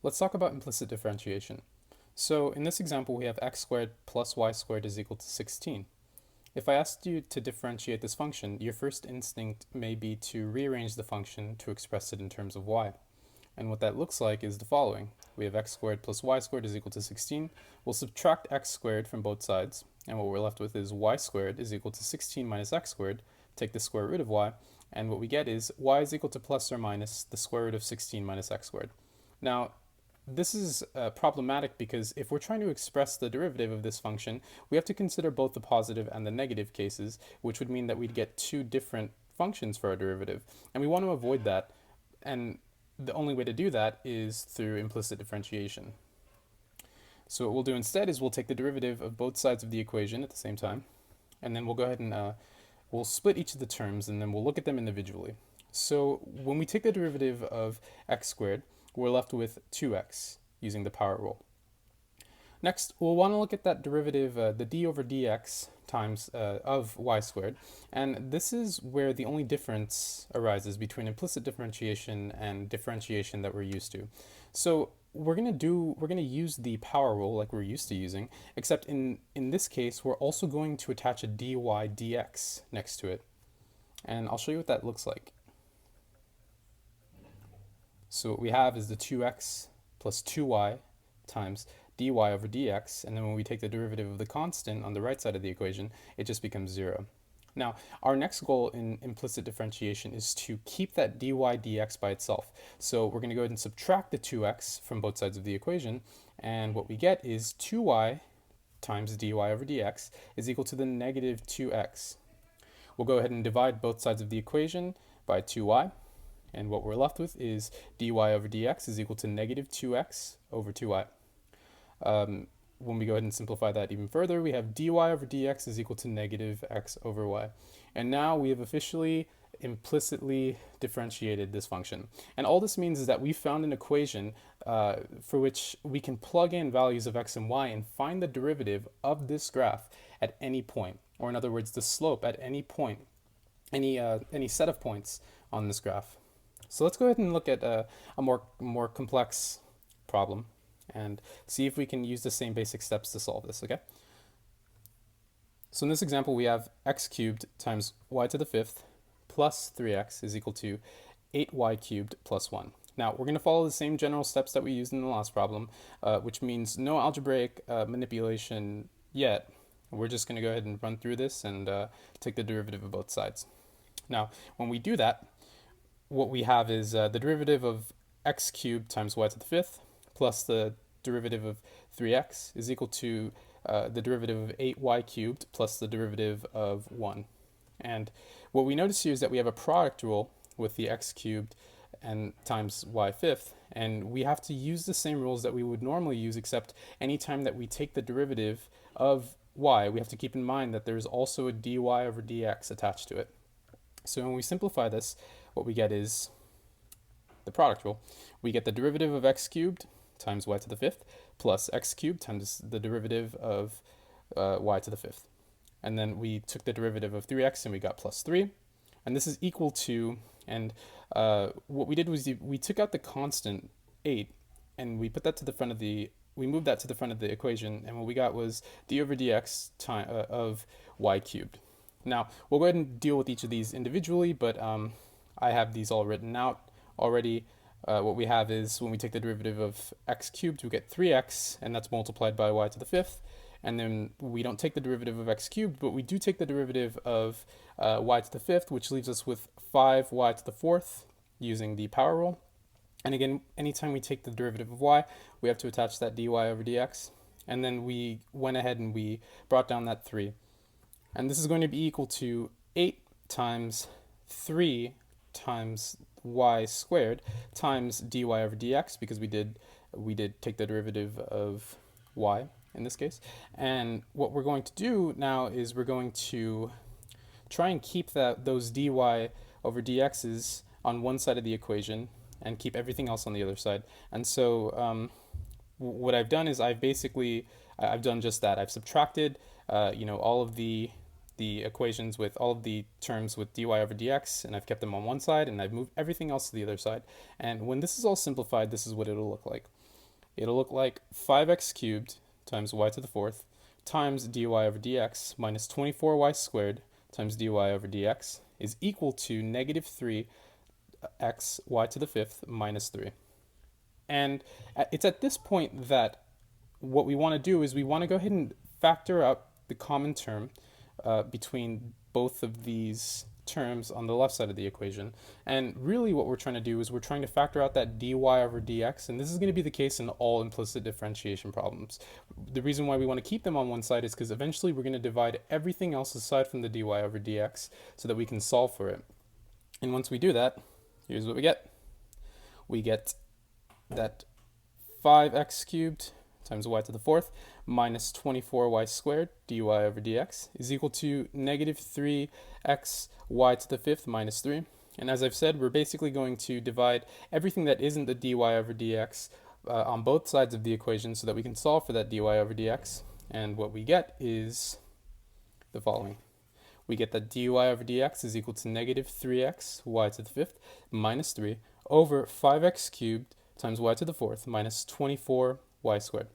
Let's talk about implicit differentiation. So in this example, we have x squared plus y squared is equal to 16. If I asked you to differentiate this function, your first instinct may be to rearrange the function to express it in terms of y. And what that looks like is the following. We have x squared plus y squared is equal to 16. We'll subtract x squared from both sides, and what we're left with is y squared is equal to 16 minus x squared. Take the square root of y, and what we get is y is equal to plus or minus the square root of 16 minus x squared. Now, this is problematic because if we're trying to express the derivative of this function, we have to consider both the positive and the negative cases, which would mean that we'd get two different functions for our derivative. And we want to avoid that. And the only way to do that is through implicit differentiation. So what we'll do instead is we'll take the derivative of both sides of the equation at the same time, and then we'll go ahead and we'll split each of the terms, and then we'll look at them individually. So when we take the derivative of x squared, we're left with 2x using the power rule. Next, we'll want to look at that derivative, the d over dx times of y squared, and this is where the only difference arises between implicit differentiation and differentiation that we're used to. So we're going to use the power rule like we're used to using, except in this case, we're also going to attach a dy dx next to it. And I'll show you what that looks like. So what we have is the 2x plus 2y times dy over dx, and then when we take the derivative of the constant on the right side of the equation, it just becomes 0. Now, our next goal in implicit differentiation is to keep that dy dx by itself. So we're going to go ahead and subtract the 2x from both sides of the equation, and what we get is 2y times dy over dx is equal to the negative 2x. We'll go ahead and divide both sides of the equation by 2y, and what we're left with is dy over dx is equal to negative 2x over 2y. When we go ahead and simplify that even further, we have dy over dx is equal to negative x over y. And now we have officially implicitly differentiated this function. And all this means is that we found an equation for which we can plug in values of x and y and find the derivative of this graph at any point, or in other words, the slope at any point, any set of points on this graph. So let's go ahead and look at a more complex problem and see if we can use the same basic steps to solve this, okay? So in this example, we have x cubed times y to the fifth plus 3x is equal to 8y cubed plus 1. Now, we're going to follow the same general steps that we used in the last problem, which means no algebraic manipulation yet. We're just going to go ahead and run through this and take the derivative of both sides. Now, when we do that, what we have is the derivative of x cubed times y to the fifth plus the derivative of 3x is equal to the derivative of 8y cubed plus the derivative of 1. And what we notice here is that we have a product rule with the x cubed and times y fifth, and we have to use the same rules that we would normally use, except anytime that we take the derivative of y, we have to keep in mind that there's also a dy over dx attached to it. So when we simplify this, what we get is the product rule. We get the derivative of x cubed times y to the fifth plus x cubed times the derivative of y to the fifth. And then we took the derivative of 3x and we got plus 3. And this is equal to, and what we did was we took out the constant 8 and we put that to the front of the, we moved that to the front of the equation, and what we got was d over dx of y cubed. Now, we'll go ahead and deal with each of these individually, but I have these all written out already. What we have is when we take the derivative of x cubed, we get 3x, and that's multiplied by y to the fifth. And then we don't take the derivative of x cubed, but we do take the derivative of y to the fifth, which leaves us with 5y to the fourth using the power rule. And again, anytime we take the derivative of y, we have to attach that dy over dx. And then we went ahead and we brought down that 3. And this is going to be equal to 8 times 3 times y squared times dy over dx, because we did take the derivative of y in this case. And what we're going to do now is we're going to try and keep those dy over dx's on one side of the equation and keep everything else on the other side. And so what I've done is I've done just that. I've subtracted all of the equations with all of the terms with dy over dx, and I've kept them on one side, and I've moved everything else to the other side. And when this is all simplified, this is what it'll look like. it'll look like 5x cubed times y to the fourth times dy over dx minus 24y squared times dy over dx is equal to negative 3x y to the fifth minus 3. And it's at this point that what we want to do is we want to go ahead and factor out the common term between both of these terms on the left side of the equation. And really what we're trying to do is we're trying to factor out that dy over dx, and this is going to be the case in all implicit differentiation problems. The reason why we want to keep them on one side is because eventually we're going to divide everything else aside from the dy over dx so that we can solve for it. And once we do that, here's what we get. We get that 5x cubed times y to the fourth minus 24y squared dy over dx is equal to negative 3x y to the fifth minus 3. And as I've said, we're basically going to divide everything that isn't the dy over dx on both sides of the equation so that we can solve for that dy over dx. And what we get is the following. We get that dy over dx is equal to negative 3x y to the fifth minus 3 over 5x cubed times y to the fourth minus 24y squared.